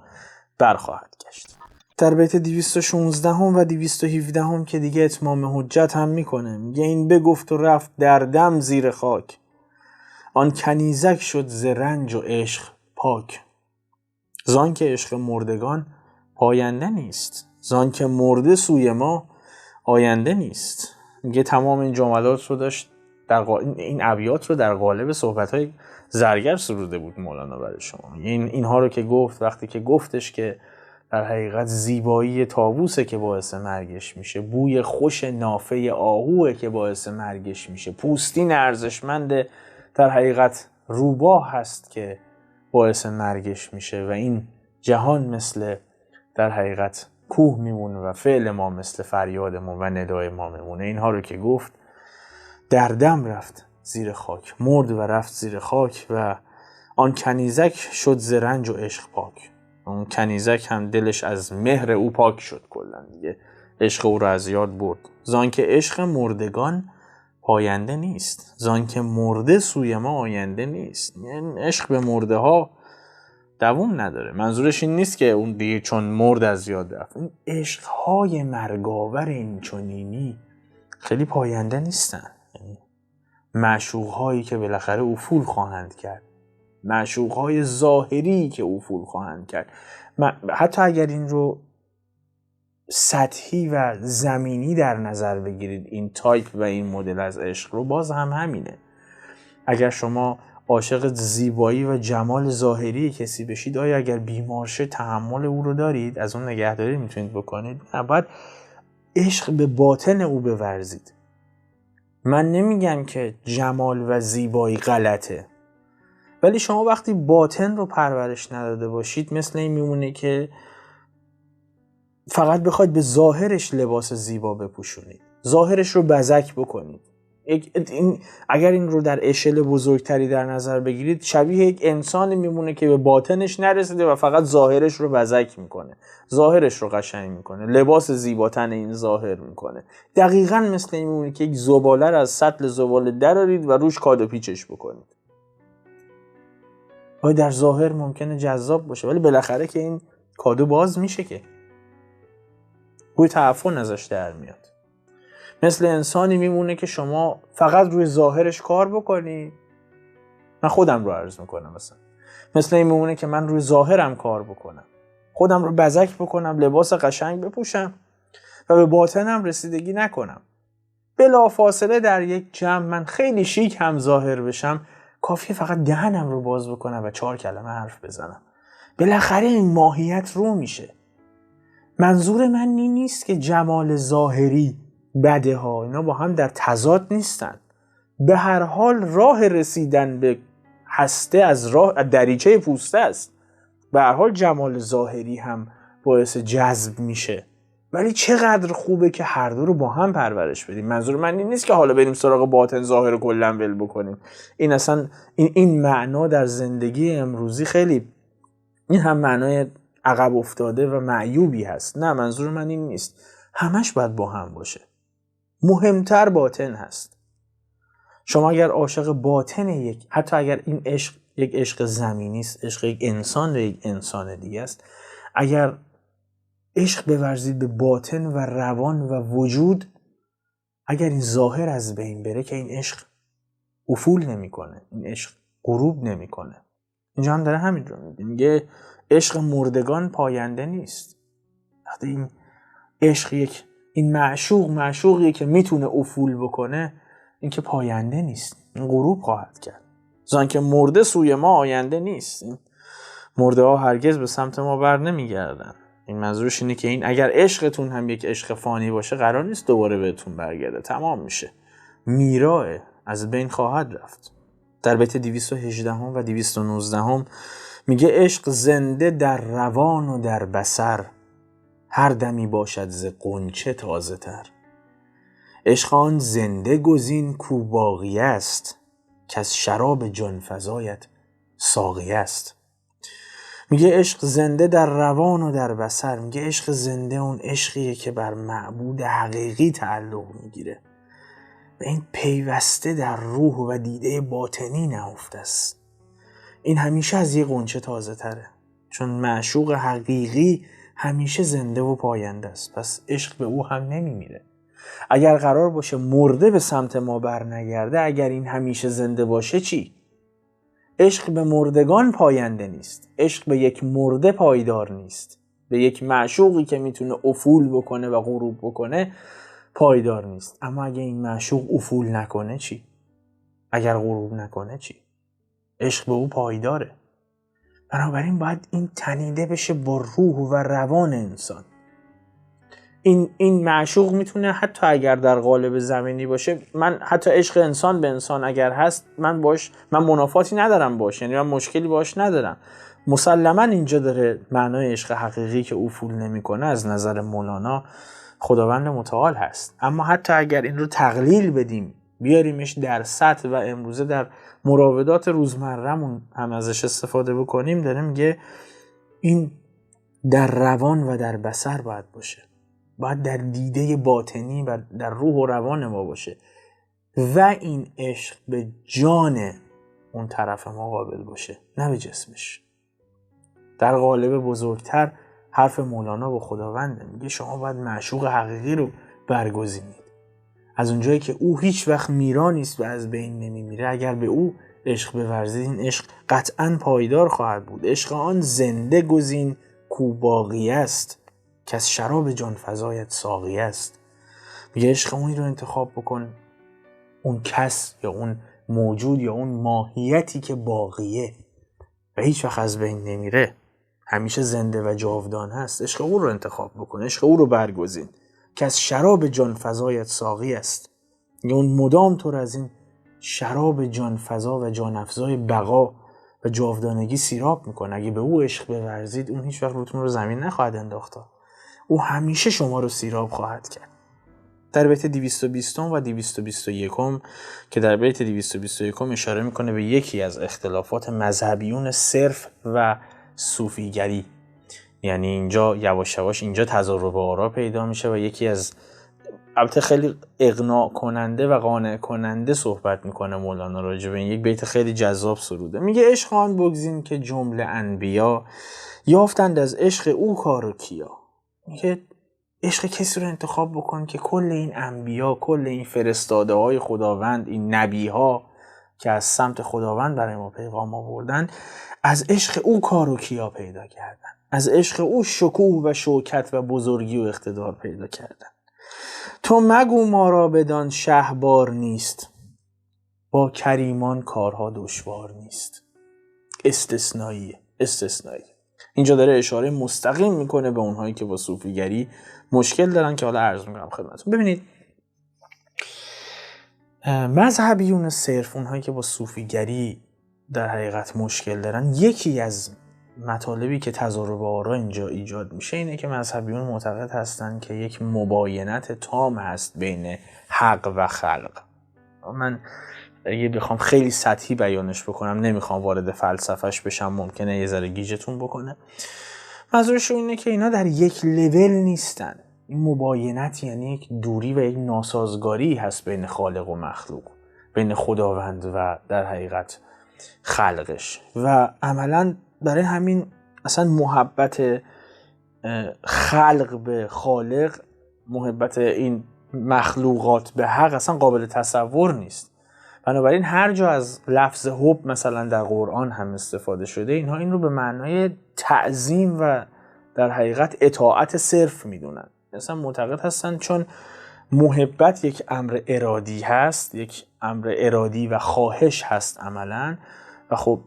برخواهد گشت. در بیت 216 و 217 که دیگه اتمام حجت هم میکنه، میگه این بگفت و رفت در دم زیر خاک، آن کنیزک شد ز رنج و عشق پاک. زان که عشق مردگان پاینده نیست، زان که مرده سوی ما آینده نیست. میگه تمام این جملات رو داشت این ابیات رو در قالب صحبت‌های زرگر سروده بود مولانا برای شما. اینها رو که گفت، وقتی که گفتش که در حقیقت زیبایی طاووسه که باعث مرگش میشه، بوی خوش نافه آهوه که باعث مرگش میشه، پوستین ارزشمند در حقیقت روباه هست که باعث مرگش میشه و این جهان مثل در حقیقت کوه میمونه و فعل ما مثل فریاد ما و ندای ما میمونه. اینها رو که گفت در دم رفت زیر خاک، مرد و رفت زیر خاک و آن کنیزک شد ز رنج و عشق پاک. اون کنیزک هم دلش از مهر او پاک شد، کلا دیگه عشق او رو از یاد برد. زان که عشق مردگان پاینده نیست، زان که مرده سوی ما آینده نیست. یعنی عشق به مرده ها دوام نداره. منظورش این نیست که اون دیگه چون مرد از یاد رفت. این عشق های مرگاور این چنینی خیلی پاینده نیستن. یعنی معشوق هایی که بالاخره افول خواهند کرد، معشوق های ظاهری که افول خواهند کرد، حتی اگر این رو سطحی و زمینی در نظر بگیرید، این تایپ و این مدل از عشق رو، باز هم همینه. اگر شما عاشق زیبایی و جمال ظاهری کسی بشید، آیا اگر بیمار شه تحمل او رو دارید؟ از اون نگهداری میتونید بکنید؟ باید عشق به باطن او بورزید. من نمیگم که جمال و زیبایی غلطه، ولی شما وقتی باطن رو پرورش نداده باشید، مثل این میمونه که فقط بخواید به ظاهرش لباس زیبا بپوشونید، ظاهرش رو بزک بکنید. اگر این رو در اشل بزرگتری در نظر بگیرید، شبیه یک انسانی میمونه که به باطنش نرسیده و فقط ظاهرش رو بزک میکنه، ظاهرش رو قشنگ میکنه، لباس زیباتن این ظاهر میکنه. دقیقاً مثل این میمونه که یک زباله رو از سطل زباله درارید و روش کاد و پیچش بکنید. در ظاهر ممکنه جذاب باشه، ولی بالاخره که این کادو باز میشه که بوی تعفن ازش در میاد. مثل انسانی میمونه که شما فقط روی ظاهرش کار بکنی. من خودم رو عرض میکنم، مثل این میمونه که من روی ظاهرم کار بکنم، خودم رو بزک بکنم، لباس قشنگ بپوشم و به باطنم رسیدگی نکنم. بلافاصله در یک جمع من خیلی شیک هم ظاهر بشم، کافیه فقط دهنم رو باز بکنم و 4 کلمه حرف بزنم. بالاخره این ماهیت رو میشه. منظور من این نیست که جمال ظاهری بده ها، اینا با هم در تضاد نیستن. به هر حال راه رسیدن به هسته از دریچه پوسته است. به هر حال جمال ظاهری هم باعث جذب میشه، ولی چقدر خوبه که هر دو رو با هم پرورش بدیم. منظور من این نیست که حالا بریم سراغ باطن ظاهر کلا ول بکنیم. این اصلا این معنا در زندگی امروزی خیلی این هم معنای عقب افتاده و معیوبی هست. نه، منظور من این نیست. همش باید با هم باشه. مهمتر باطن هست. شما اگر عاشق باطن حتی اگر این عشق یک عشق زمینی است، عشق یک انسان به یک انسان دیگه است، اگر عشق بورزید به باطن و روان و وجود، اگر این ظاهر از بین بره که این عشق افول نمیکنه، این عشق غروب نمیکنه. اینجا هم داره همین رو میگه عشق مردگان پاینده نیست. وقتی این عشق این معشوقیه که میتونه افول بکنه، این که پاینده نیست، این غروب خواهد کرد. زان که مرده سوی ما آینده نیست. این مرده ها هرگز به سمت ما بر نمیگردن. این منظورش اینه که این اگر عشقتون هم یک عشق فانی باشه، قرار نیست دوباره بهتون برگرده، تمام میشه، میراه از بین خواهد رفت. در بیت 218 و 219 میگه عشق زنده در روان و در بصر، هر دمی باشد ز غنچه تازه تر. عشق آن زنده گزین کو باقی است، که از شراب جان فزایت ساقی است. میگه عشق زنده در روان و در بصر. میگه عشق زنده اون عشقیه که بر معبود حقیقی تعلق میگیره و این پیوسته در روح و دیده باطنی نهفته است. این همیشه از یه غنچه تازه تره، چون معشوق حقیقی همیشه زنده و پاینده است. پس عشق به او هم نمیمیره. اگر قرار باشه مرده به سمت ما بر نگرده، اگر این همیشه زنده باشه چی؟ عشق به مردگان پاینده نیست. عشق به یک مرده پایدار نیست. به یک معشوقی که میتونه افول بکنه و غروب بکنه پایدار نیست. اما اگه این معشوق افول نکنه چی؟ اگر غروب نکنه چی؟ عشق به او پایداره. بنابراین باید این تنیده بشه با روح و روان انسان. این معشوق میتونه حتی اگر در قالب زمینی باشه، من حتی عشق انسان به انسان اگر هست، من منافاتی ندارم باش، یعنی من مشکلی باش ندارم. مسلما اینجا داره معنای عشق حقیقی که افول نمیکنه از نظر مولانا خداوند متعال هست. اما حتی اگر این رو تقلیل بدیم، بیاریمش در سطح و امروزه در مراودات روزمره‌مون هم ازش استفاده بکنیم، داره میگه این در روان و در بصر باید باشه، باید در دیده باطنی و در روح و روان ما باشه و این عشق به جان اون طرف ما قابل باشه، نه به جسمش. در قالب بزرگتر حرف مولانا با خداونده، میگه شما باید معشوق حقیقی رو برگزینید. از اونجایی که او هیچ وقت میرا نیست و از بین نمیمیره، اگر به او عشق بورزید، این عشق قطعاً پایدار خواهد بود. عشق آن زنده گزین کو باقی است، که از شراب جان فزایت ساقی است. میگه عشق اونی رو انتخاب بکن، اون کس یا اون موجود یا اون ماهیتی که باقیه و هیچ وقت از بین نمیره، همیشه زنده و جاودان هست. عشق او رو انتخاب بکن، عشق او رو برگزین، که از شراب جان فزایت ساقی است. یا اون مدام تو رو از این شراب جان فزا و جان افزای بقا و جاودانگی سیراب میکنه. اگه به او عشق بورزید، اون هیچ وقت روتون رو زمین نخواهد انداخت، او همیشه شما رو سیراب خواهد کرد. در بیت 220 و 221 که در بیت 221 اشاره میکنه به یکی از اختلافات مذهبیون صرف و صوفیگری. یعنی اینجا یواش یواش اینجا تضارب آرا پیدا میشه و یکی از البته خیلی اقناع کننده و قانع کننده صحبت میکنه مولانا راجع به این. یک بیت خیلی جذاب سروده. میگه عشق آن بگزین که جمله انبیا، یافتند از عشق او کار و کیا. میگه عشق کسی رو انتخاب بکن که کل این انبیا، کل این فرستاده های خداوند، این نبی ها که از سمت خداوند برای ما پیغام آوردن، از عشق او کار و کیا پیدا کردن، از عشق او شکوه و شوکت و بزرگی و اقتدار پیدا کردن. تو مگو ما را بدان شهبار نیست، با کریمان کارها دشوار نیست. استثنایی. اینجا داره اشاره مستقیم میکنه به اونهایی که با صوفیگری مشکل دارن که حالا عرض میکنم خدمتتون. ببینید مذهبیون صرف، اونهایی که با صوفیگری در حقیقت مشکل دارن، یکی از مطالبی که تضارب آرا اینجا ایجاد میشه اینه که مذهبیون معتقد هستن که یک مباینت تام هست بین حق و خلق. من اگه بخوام خیلی سطحی بیانش بکنم، نمیخوام وارد فلسفهش بشم، ممکنه یه ذره گیجتون بکنه. منظورشون اینه که اینا در یک لول نیستن. این مباینت یعنی یک دوری و یک ناسازگاری هست بین خالق و مخلوق، بین خداوند و در حقیقت خلقش. و عملاً برای همین اصلا محبت خلق به خالق، محبت این مخلوقات به حق اصلا قابل تصور نیست. بنابراین هر جا از لفظ حب مثلا در قرآن هم استفاده شده، اینها این رو به معنای تعظیم و در حقیقت اطاعت صرف میدونن. مثلا معتقد هستن چون محبت یک امر ارادی هست، یک امر ارادی و خواهش هست عملاً، و خب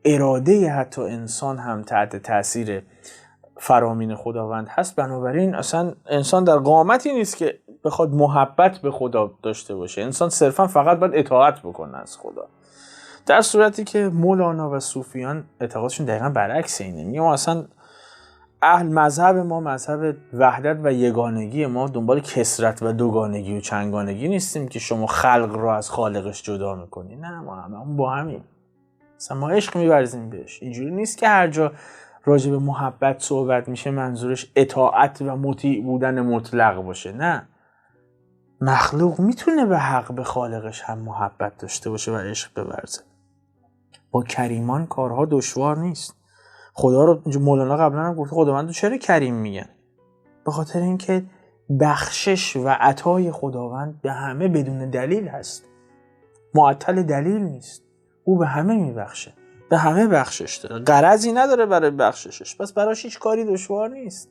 اراده حتی انسان هم تحت تاثیر فرامین خداوند هست. بنابراین اصلا انسان در قامتی نیست که بخواد محبت به خدا داشته باشه. انسان صرفا فقط باید اطاعت بکنه از خدا. در صورتی که مولانا و صوفیان اعتقادشون دقیقا برعکس اینه. میگه ما اصلا مذهب ما مذهب وحدت و یگانگی، ما دنبال کثرت و دوگانگی و چندگانگی نیستیم که شما خلق رو از خالقش جدا میکنی. نه، ما هممون با همیم، مثلا ما عشق می‌ورزیم بهش. اینجوری نیست که هر جا راجع به محبت صحبت میشه منظورش اطاعت و مطیع بودن مطلق باشه. نه، مخلوق میتونه به حق به خالقش هم محبت داشته باشه و عشق بورزه. با کریمان کارها دشوار نیست. خدا رو مولانا قبلا هم گفت خداوندو چرا کریم میگن؟ به خاطر اینکه بخشش و عطای خداوند به همه بدون دلیل هست، معطل دلیل نیست. او به همه میبخشه، به همه بخشش داره، غرضی نداره برای بخششش، پس براش هیچ کاری دشوار نیست.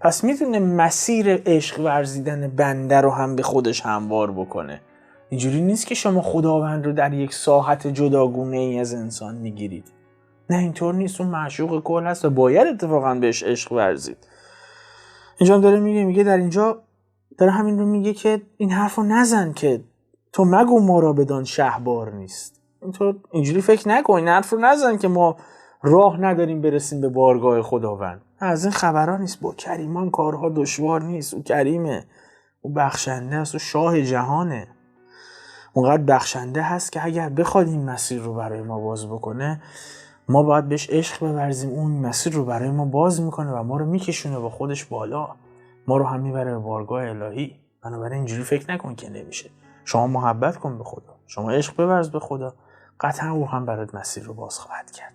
پس میتونه مسیر عشق ورزیدن بنده رو هم به خودش هموار بکنه. اینجوری نیست که شما خداوند رو در یک ساحت جداگونه ای از انسان میگیرید. نه، اینطور نیست. اون معشوق کل هست و باید اتفاقا بهش عشق ورزید. اینجا داره میگه در اینجا داره همین رو میگه که این حرف رو نزن که تو مگو ما را بدان شهبار نیست. اینجوری فکر نکن، این حرف رو نزن که ما راه نداریم برسیم به بارگاه خداوند. از این خبرها نیست. با کریمان کارها دشوار نیست. او کریمه، او بخشنده است، او شاه جهانه. اونقدر بخشنده هست که اگر بخواد این مسیر رو برای ما باز بکنه، ما باید بهش عشق بورزیم. اون مسیر رو برای ما باز میکنه و ما رو میکشونه با خودش بالا، ما رو هم میبره به بارگاه الهی. بنابراین اینجوری فکر نکن که نمیشه. شما محبت کن به خدا، شما عشق بورز به خدا، قطعا او هم برات مسیر رو باز خواهد کرد.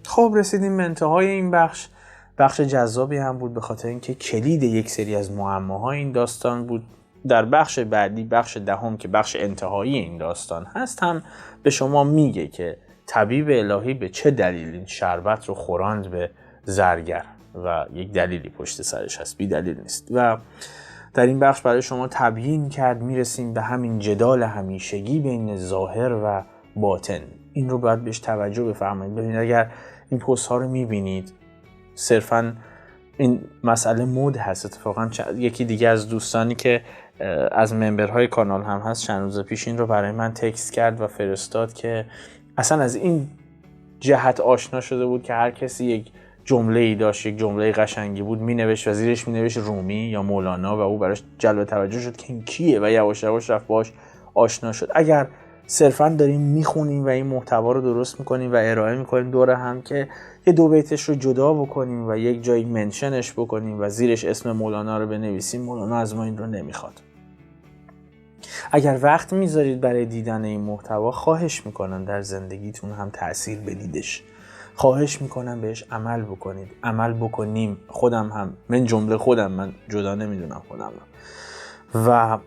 خب رسیدیم به انتهای این بخش. بخش جذابی هم بود به خاطر اینکه کلید یک سری از معماهای این داستان بود. در بخش بعدی، بخش دهم که بخش انتهایی این داستان هست، هم به شما میگه که طبیب الهی به چه دلیل این شربت رو خوراند به زرگر و یک دلیلی پشت سرش هست، بی دلیل نیست. و در این بخش برای شما تبیین کرد. میرسیم به همین جدال همیشگی بین ظاهر و باطن. این رو باید بهش توجه بفرمایید. ببینید اگر این پست ها رو میبینید، صرفاً این مسئله مود هست. اتفاقاً یکی دیگه از دوستانی که از ممبرهای کانال هم هست چند روز پیش این رو برای من تکست کرد و فرستاد که اصلا از این جهت آشنا شده بود که هر کسی یک جمله‌ای داشت، یک جمله قشنگی بود، مینوشت و زیرش مینوشت رومی یا مولانا و او براش جلب توجه شد که این کیه و یواش یواش رفت باش آشنا شد. اگر صرفاً داریم میخونیم و این محتوا رو درست میکنیم و ارائه میکنیم دور هم که یه دو بیتش رو جدا بکنیم و یک جایی منشنش بکنیم و زیرش اسم مولانا رو بنویسیم، مولانا از ما این رو نمیخواد. اگر وقت میذارید برای دیدن این محتوا، خواهش میکنم در زندگیتون هم تأثیر بدیدش. خواهش میکنم بهش عمل بکنید، عمل بکنیم. خودم هم، من جمله خودم، من جدا نمیدونم خودم رو، و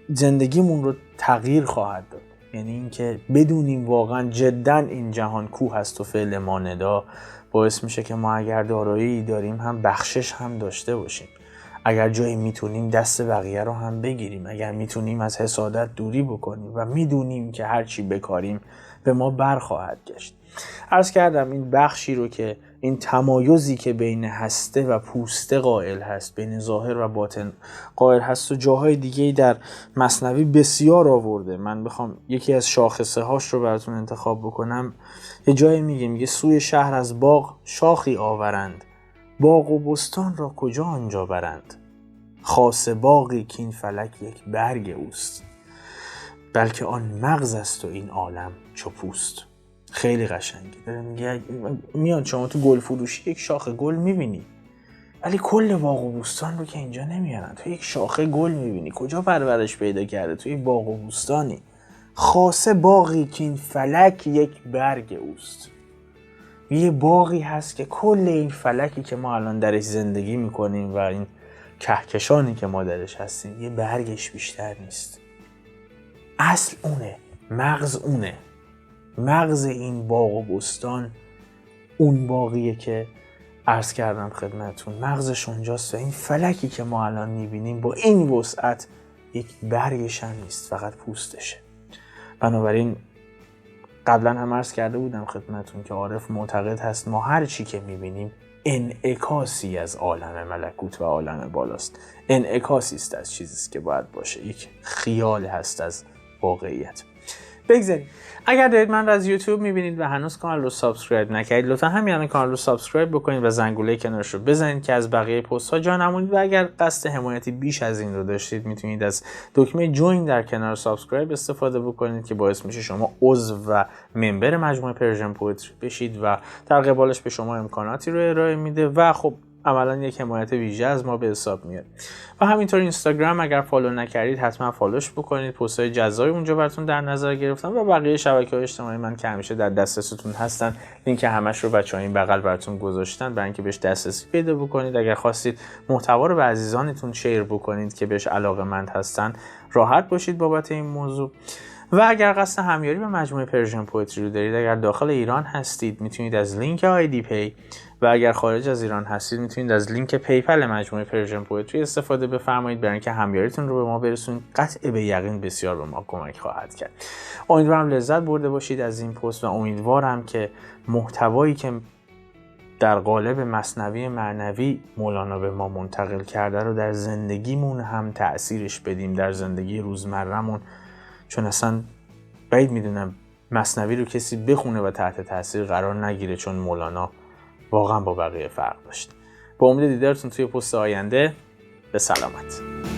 زندگیمون رو تغییر خواهد داد. یعنی اینکه بدونیم واقعا جدا این جهان کوه هست و فعل ما ندا، باعث میشه که ما اگر دارایی داریم هم بخشش هم داشته باشیم. اگر جایی میتونیم دست بقیه رو هم بگیریم. اگر میتونیم از حسادت دوری بکنیم و میدونیم که هر چی بکاریم به ما برخواهد گشت. عرض کردم این بخشی رو که این تمایزی که بین هسته و پوسته قائل هست، بین ظاهر و باطن قائل هست و جاهای دیگه در مثنوی بسیار آورده. من بخوام یکی از شاخصه هاش رو براتون انتخاب بکنم، یه جایی میگه سوی شهر از باغ شاخی آورند، باغ و بستان را کجا آنجا برند. خاص باغی که این فلک یک برگ اوست، بلکه آن مغز است و این عالم چو پوست. خیلی قشنگه. داره میگه میاد شما تو گل فروشی یک شاخه گل میبینی، ولی کل باغ و بوستان رو که اینجا نمیارن. تو یک شاخه گل میبینی، کجا پرورش پیدا کرده؟ توی باغ و بوستانی. خاصه باغی که این فلک یک برگ اوست. یه باغی هست که کل این فلکی که ما الان درش زندگی میکنیم و این کهکشانی که ما درش هستیم یه برگش بیشتر نیست. اصل اونه، مغز اونه. مغز این باغ و بستان اون باغیه که عرض کردم خدمتون، مغزش اونجاست و این فلکی که ما الان میبینیم با این وسعت یک برگش هم نیست، فقط پوستشه. بنابراین قبلا هم عرض کرده بودم خدمتون که عارف معتقد هست ما هر چی که میبینیم انعکاسی از عالم ملکوت و عالم بالاست. انعکاسی است از چیزی که باید باشه. یک خیال هست از واقعیت. بگذاریم. اگر دارید من رو از یوتیوب میبینید و هنوز کانال رو سابسکرایب نکردید، لطفا همین الان کانال رو سابسکرایب بکنید و زنگوله کنارش رو بزنید که از بقیه پست ها جا نمونید. و اگر قصد حمایتی بیش از این رو داشتید، میتونید از دکمه جوین در کنار سابسکرایب استفاده بکنید که باعث میشه شما عضو و ممبر مجموعه پرژن پوئتری بشید و در قبالش به شما امکاناتی رو ارائه میده و خب عملاً یک حمایت ویژه از ما به حساب میاد. و همینطور اینستاگرام اگر فالو نکردید حتما فالوش بکنید، پست‌های جذابی اونجا براتون در نظر گرفتم و بقیه شبکه‌های اجتماعی من که همیشه در دسترستون هستن، لینک همش رو بچه‌ها این بغل براتون گذاشتن برای اینکه بهش دسترسی پیدا بکنید. اگر خواستید محتوا رو به عزیزانتون شیر بکنید که بهش علاقه‌مند هستن، راحت باشید بابت این موضوع. و اگر قصد همیاری به مجموعه پرژن پوئتری رو دارید، اگر داخل ایران هستید میتونید از لینک آیدی پی و اگر خارج از ایران هستید میتونید از لینک پیپل مجموعه پرژن پوئتری استفاده بفرمایید برای اینکه همیاریتون رو به ما برسونید. قطع به یقین بسیار به ما کمک خواهد کرد. امیدوارم لذت برده باشید از این پست و امیدوارم که محتوایی که در قالب مثنوی معنوی مولانا به ما منتقل کرده رو در زندگیمون هم تأثیرش بدیم، در زندگی روزمره‌مون. چون اصلا بعید میدونم مثنوی رو کسی بخونه و تحت تاثیر قرار نگیره، چون مولانا واقعا با بقیه فرق داشت. با امید دیدارتون توی پست آینده. به سلامت.